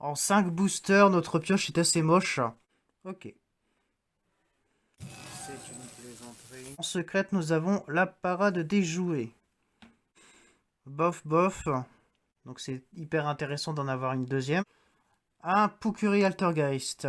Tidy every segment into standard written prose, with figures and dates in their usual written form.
En 5 boosters, notre pioche est assez moche. Ok. C'est une plaisanterie. En secrète, nous avons la parade des jouets. Bof, bof. Donc c'est hyper intéressant d'en avoir une deuxième. Un Pukuri Altergeist.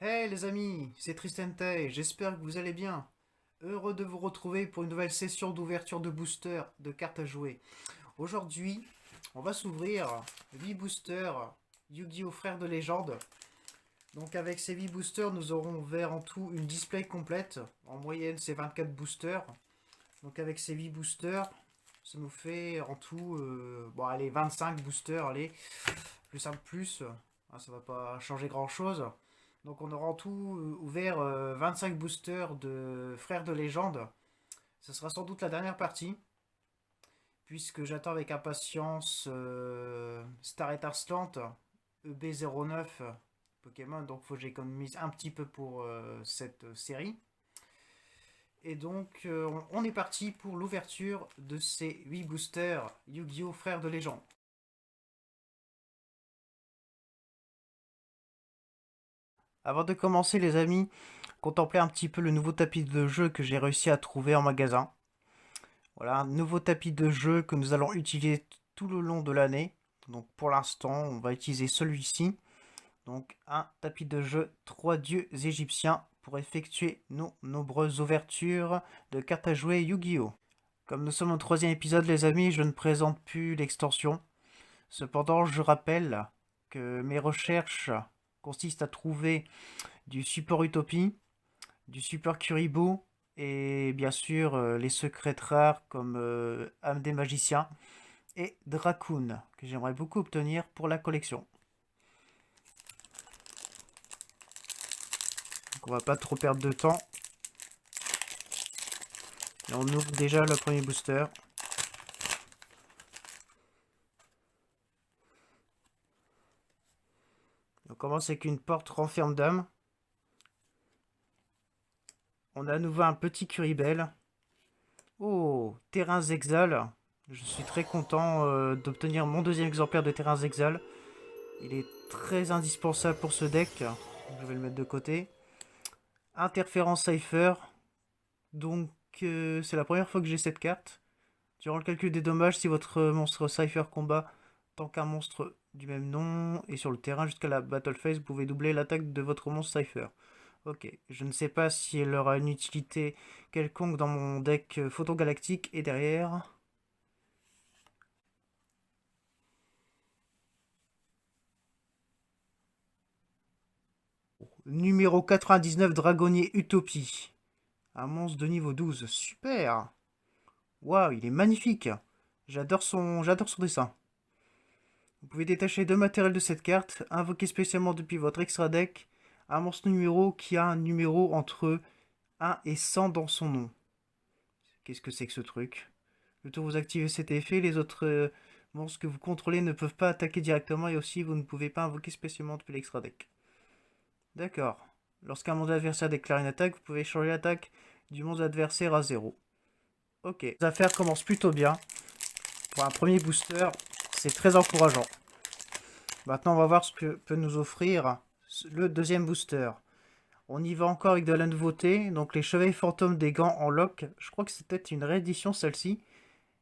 Hey les amis, c'est Tristente, j'espère que vous allez bien. Heureux de vous retrouver pour une nouvelle session d'ouverture de booster de cartes à jouer. Aujourd'hui, on va s'ouvrir 8 boosters Yu-Gi-Oh! Frères de légende. Donc avec ces 8 boosters, nous aurons ouvert en tout une display complète. En moyenne, c'est 24 boosters. Donc avec ces 8 boosters, ça nous fait en tout, bon allez, 25 boosters, allez, plus un de plus, hein, ça va pas changer grand chose. Donc on aura en tout ouvert 25 boosters de Frères de légende. Ce sera sans doute la dernière partie, puisque j'attends avec impatience Star et Arslant, EB09 Pokémon, donc faut que j'économise un petit peu pour cette série. Et donc on est parti pour l'ouverture de ces 8 boosters Yu-Gi-Oh! Frères de légende. Avant de commencer les amis, contemplez un petit peu le nouveau tapis de jeu que j'ai réussi à trouver en magasin. Voilà, un nouveau tapis de jeu que nous allons utiliser tout le long de l'année. Donc pour l'instant, on va utiliser celui-ci. Donc un tapis de jeu 3 dieux égyptiens pour effectuer nos nombreuses ouvertures de cartes à jouer Yu-Gi-Oh! Comme nous sommes au troisième épisode les amis, je ne présente plus l'extension. Cependant, je rappelle que mes recherches consistent à trouver du support Utopie, du support Kuribo et bien sûr les secrets rares comme âme des magiciens et Dracoon que j'aimerais beaucoup obtenir pour la collection. Donc on va pas trop perdre de temps. Et on ouvre déjà le premier booster. On commence avec une porte renferme d'âme. On a à nouveau un petit Curibel. Oh, Terrain Zexal. Je suis très content d'obtenir mon deuxième exemplaire de Terrain Zexal. Il est très indispensable pour ce deck. Je vais le mettre de côté. Interférence Cypher. Donc c'est la première fois que j'ai cette carte. Durant le calcul des dommages, si votre monstre Cypher combat tant qu'un monstre du même nom est sur le terrain jusqu'à la battle phase, vous pouvez doubler l'attaque de votre monstre Cypher. Ok, je ne sais pas si elle aura une utilité quelconque dans mon deck Photon Galactique. Et derrière, numéro 99, Dragonnier Utopie. Un monstre de niveau 12. Super. Waouh, il est magnifique. J'adore son dessin. Vous pouvez détacher deux matériels de cette carte, invoquer spécialement depuis votre extra deck un monstre numéro qui a un numéro entre 1 et 100 dans son nom. Qu'est-ce que c'est que ce truc? Le tour vous activez cet effet, les autres monstres que vous contrôlez ne peuvent pas attaquer directement et aussi vous ne pouvez pas invoquer spécialement depuis l'extra deck. D'accord. Lorsqu'un monstre adversaire déclare une attaque, vous pouvez changer l'attaque du monstre adversaire à 0. Ok. Les affaires commencent plutôt bien. Pour un premier booster, c'est très encourageant. Maintenant, on va voir ce que peut nous offrir le deuxième booster. On y va encore avec de la nouveauté. Donc les chevaliers fantômes des gants en lock. Je crois que c'était une réédition celle-ci.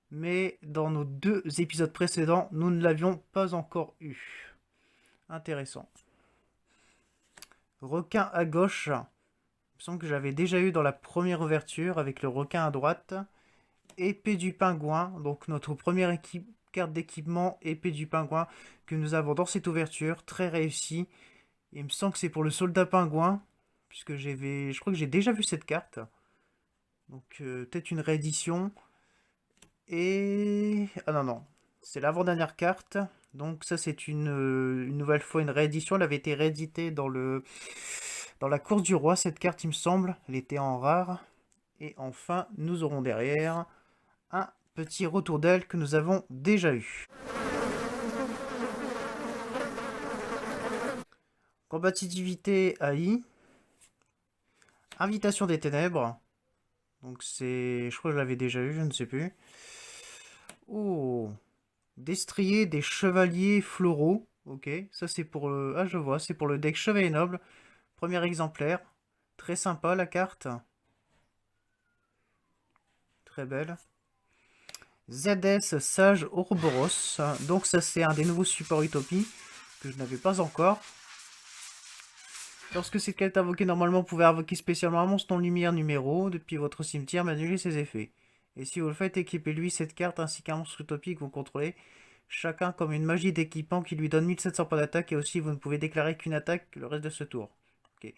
Mais dans nos deux épisodes précédents, nous ne l'avions pas encore eu. Intéressant. Requin à gauche. Il me semble que j'avais déjà eu dans la première ouverture avec le requin à droite. Épée du pingouin. Donc notre première carte d'équipement épée du pingouin que nous avons dans cette ouverture. Très réussi. Il me semble que c'est pour le soldat pingouin. Puisque je crois que j'ai déjà vu cette carte. Donc peut-être une réédition. Et... Ah non, non. C'est l'avant-dernière carte. Donc ça c'est une nouvelle fois une réédition. Elle avait été rééditée dans le Dans la course du roi, cette carte, il me semble, elle était en rare. Et enfin, nous aurons derrière un petit retour d'aile que nous avons déjà eu. Combativité AI. Invitation des ténèbres. Donc c'est... Je crois que je l'avais déjà eu, je ne sais plus. Oh. Destrier des chevaliers floraux. Ok, ça c'est pour le... Ah je vois, c'est pour le deck chevalier noble. Premier exemplaire. Très sympa la carte. Très belle. ZS Sage Ouroboros. Donc ça c'est un des nouveaux supports Utopie que je n'avais pas encore. Lorsque cette carte est invoquée, normalement, vous pouvez invoquer spécialement un monstre non lumière numéro depuis votre cimetière, mais annuler ses effets. Et si vous le faites, équipez-lui cette carte ainsi qu'un monstre utopique que vous contrôlez, chacun comme une magie d'équipement qui lui donne 1700 points d'attaque, et aussi vous ne pouvez déclarer qu'une attaque le reste de ce tour. Okay.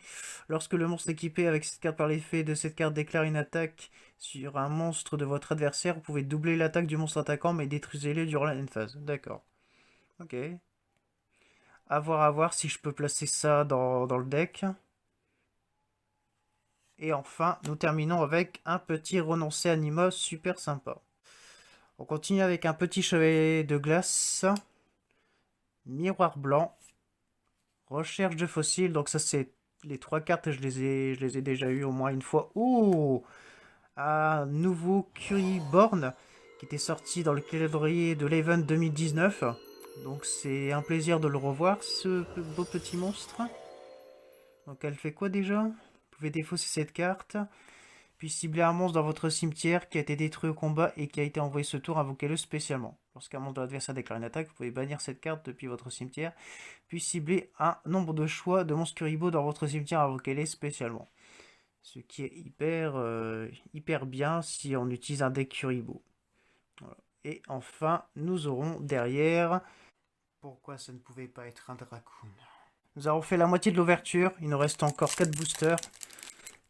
Lorsque le monstre équipé avec cette carte par l'effet de cette carte déclare une attaque sur un monstre de votre adversaire, vous pouvez doubler l'attaque du monstre attaquant, mais détruisez-le durant la phase. D'accord. Ok. À voir si je peux placer ça dans le deck. Et enfin, nous terminons avec un petit renoncé Animos super sympa. On continue avec un petit chevalier de glace. Miroir blanc. Recherche de fossiles. Donc ça c'est les 3 cartes, je les ai déjà eu au moins une fois. Oh, un nouveau Curiborn qui était sorti dans le calendrier de l'Event 2019. Donc c'est un plaisir de le revoir, ce beau petit monstre. Donc elle fait quoi déjà? Vous pouvez défausser cette carte. Puis cibler un monstre dans votre cimetière qui a été détruit au combat et qui a été envoyé ce tour, invoquez-le spécialement. Lorsqu'un monstre de l'adversaire déclare une attaque, vous pouvez bannir cette carte depuis votre cimetière. Puis cibler un nombre de choix de monstres Kuribo dans votre cimetière, invoquez-les spécialement. Ce qui est hyper bien si on utilise un deck Kuribo. Voilà. Et enfin, nous aurons derrière... Pourquoi ça ne pouvait pas être un Dracoon? Nous avons fait la moitié de l'ouverture, il nous reste encore 4 boosters.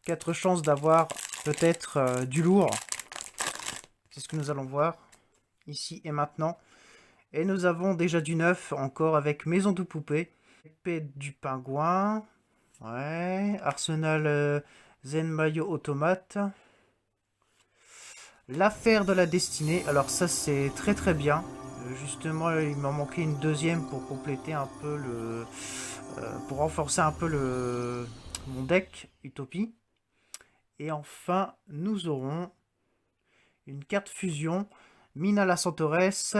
4 chances d'avoir peut-être du lourd. C'est ce que nous allons voir ici et maintenant. Et nous avons déjà du neuf encore avec Maison de Poupée. Épée du Pingouin. Ouais. Arsenal Zenmayo Automate. L'affaire de la destinée. Alors ça c'est très bien. Justement il m'en manquait une deuxième pour compléter un peu le... pour renforcer un peu mon deck Utopie. Et enfin, nous aurons une carte fusion, Mina la Centauresse,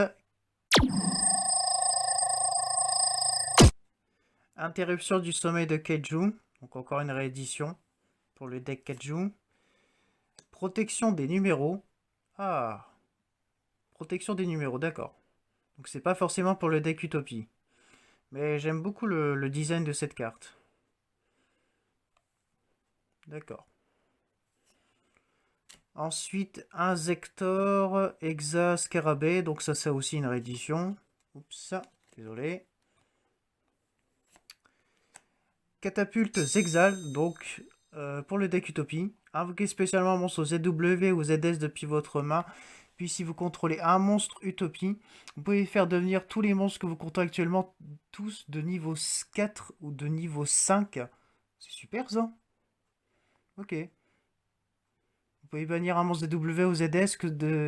interruption du sommeil de Keiju, donc encore une réédition pour le deck Keiju, protection des numéros, protection des numéros, d'accord. Donc c'est pas forcément pour le deck Utopie, mais j'aime beaucoup le design de cette carte. D'accord. Ensuite, un Zector Hexa Scarabée, donc ça c'est aussi une réédition. Oups, désolé. Catapulte Zexal, donc pour le deck Utopie. Invoquez spécialement un monstre ZW ou ZS depuis votre main. Puis si vous contrôlez un monstre Utopie, vous pouvez faire devenir tous les monstres que vous contrôlez actuellement, tous de niveau 4 ou de niveau 5. C'est super ça. Ok. Vous pouvez bannir un monstre ZW ou ZS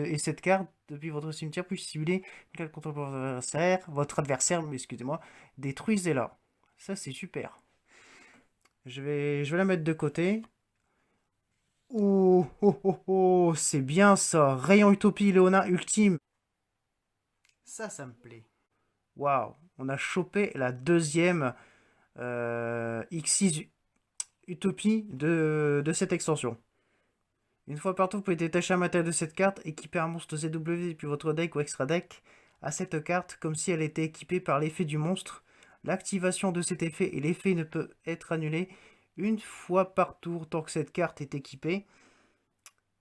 et cette carte depuis votre cimetière, puis simuler une carte contre votre adversaire, excusez-moi, détruisez-la. Ça c'est super. Je vais la mettre de côté. Oh, c'est bien ça. Rayon Utopie Léonin Ultime. Ça me plaît. Waouh, on a chopé la deuxième X6 Utopie de cette extension. Une fois partout, vous pouvez détacher un matériel de cette carte, équiper un monstre ZW depuis votre deck ou extra deck à cette carte comme si elle était équipée par l'effet du monstre. L'activation de cet effet et l'effet ne peut être annulé une fois par tour tant que cette carte est équipée.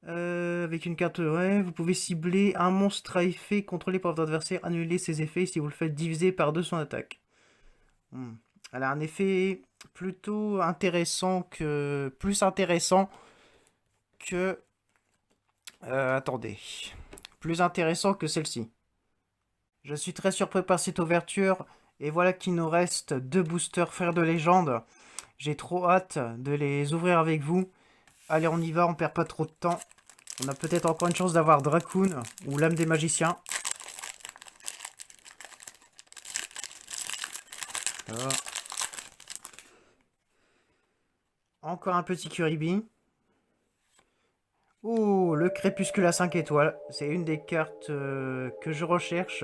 Avec une carte, ouais, vous pouvez cibler un monstre à effet contrôlé par votre adversaire, annuler ses effets si vous le faites diviser par 2 son attaque. Elle a un effet plutôt intéressant que... Plus intéressant que... attendez. Plus intéressant que celle-ci. Je suis très surpris par cette ouverture. Et voilà qu'il nous reste 2 boosters Frères de Légende. J'ai trop hâte de les ouvrir avec vous. Allez, on y va, on perd pas trop de temps. On a peut-être encore une chance d'avoir Dracoon ou l'âme des magiciens. Voilà. Encore un petit Kuribi. Oh, le crépuscule à 5 étoiles. C'est une des cartes que je recherche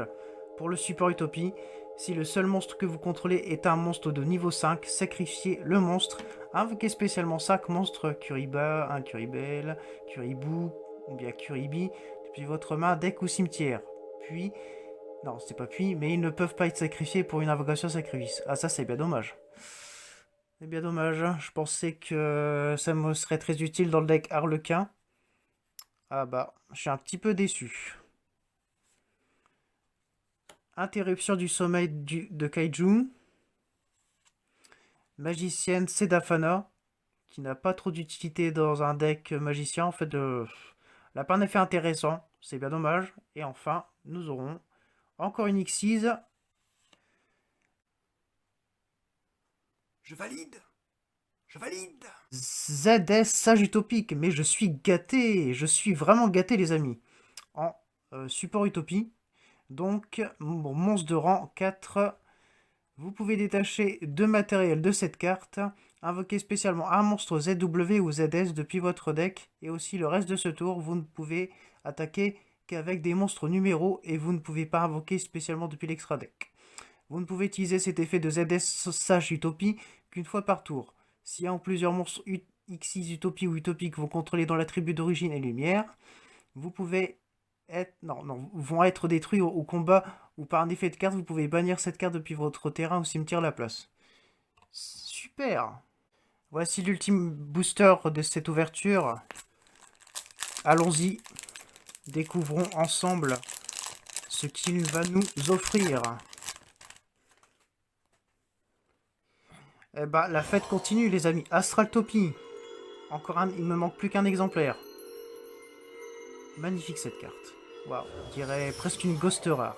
pour le support Utopie. Si le seul monstre que vous contrôlez est un monstre de niveau 5, sacrifiez le monstre. Invoquez spécialement 5 monstres Kuriba, un Kuribel, Kuribou ou bien Kuribi depuis votre main, deck ou cimetière. Puis, non, c'est pas puis, mais ils ne peuvent pas être sacrifiés pour une invocation sacrifice. Ah, ça, c'est bien dommage. C'est bien dommage. Je pensais que ça me serait très utile dans le deck Harlequin. Ah bah, je suis un petit peu déçu. Interruption du sommeil de Kaiju. Magicienne Sedafana, qui n'a pas trop d'utilité dans un deck magicien. En fait, elle n'a pas un effet intéressant. C'est bien dommage. Et enfin, nous aurons encore une Xyz. Je valide. Je valide. ZS Sage Utopique. Mais je suis gâté. Je suis vraiment gâté, les amis. En support Utopie. Donc, mon monstre de rang 4. Vous pouvez détacher 2 matériels de cette carte. Invoquer spécialement un monstre ZW ou ZS depuis votre deck. Et aussi le reste de ce tour, vous ne pouvez attaquer qu'avec des monstres numéros. Et vous ne pouvez pas invoquer spécialement depuis l'extra deck. Vous ne pouvez utiliser cet effet de ZS Sage Utopie qu'une fois par tour. Si un ou plusieurs monstres Xyz Utopie ou Utopie que vous contrôlez dans l'attribut d'origine et lumière, vous pouvez vont être détruits au combat ou par un effet de carte. Vous pouvez bannir cette carte depuis votre terrain ou cimetière la place. Super. Voici l'ultime booster de cette ouverture. Allons-y. Découvrons ensemble ce qu'il va nous offrir. Eh bah, la fête continue, les amis. Astraltopie. Encore un, il me manque plus qu'un exemplaire. Magnifique cette carte. Waouh, on dirait presque une ghost rare.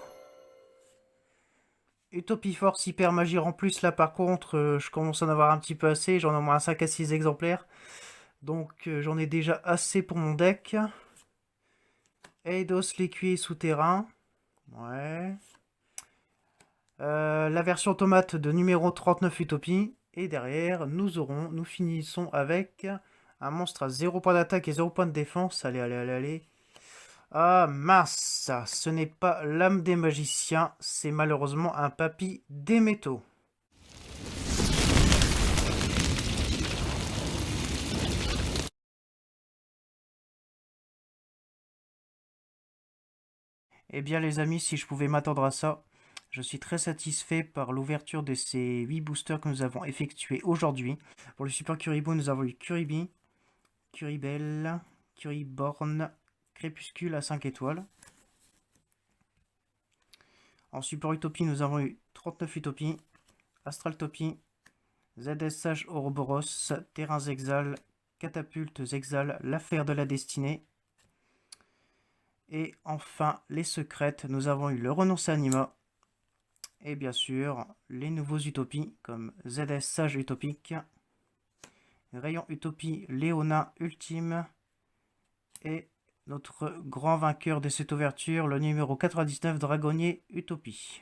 Utopie Force Hyper Magie en plus, là par contre, je commence à en avoir un petit peu assez. J'en ai au moins 5 à 6 exemplaires. Donc j'en ai déjà assez pour mon deck. Eidos l'écuyer souterrain. Ouais. La version tomate de numéro 39 Utopie. Et derrière, nous finissons avec un monstre à 0 point d'attaque et 0 point de défense. Allez, allez, allez, allez. Ah mince, ce n'est pas l'âme des magiciens, c'est malheureusement un papy des métaux. Eh bien les amis, si je pouvais m'attendre à ça, je suis très satisfait par l'ouverture de ces 8 boosters que nous avons effectués aujourd'hui. Pour le Super Kuribo, nous avons eu Kuribi, Kuribel, Kuriborn, Crépuscule à 5 étoiles. En Support Utopie, nous avons eu 39 Utopie, Astraltopie, ZS Sage Ouroboros, Terrains Exal, Catapultes Exal, L'affaire de la destinée. Et enfin, les secrètes, nous avons eu le Renoncé Anima. Et bien sûr, les nouveaux Utopies, comme ZS Sage Utopique, Rayon Utopie Léona Ultime, et notre grand vainqueur de cette ouverture, le numéro 99 Dragonnier Utopie.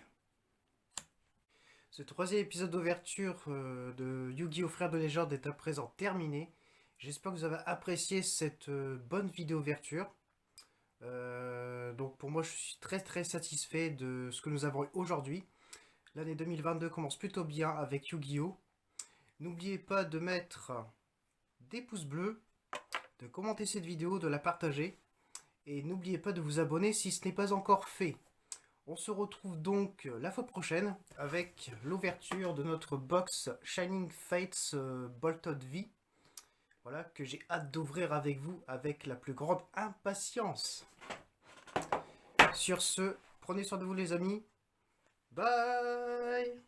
Ce troisième épisode d'ouverture de Yu-Gi-Oh! Frères de légende est à présent terminé. J'espère que vous avez apprécié cette bonne vidéo ouverture. Donc pour moi, je suis très très satisfait de ce que nous avons eu aujourd'hui. L'année 2022 commence plutôt bien avec Yu-Gi-Oh! N'oubliez pas de mettre des pouces bleus, de commenter cette vidéo, de la partager. Et n'oubliez pas de vous abonner si ce n'est pas encore fait. On se retrouve donc la fois prochaine avec l'ouverture de notre box Shining Fates Bolted V. Voilà, que j'ai hâte d'ouvrir avec vous avec la plus grande impatience. Sur ce, prenez soin de vous les amis. Bye!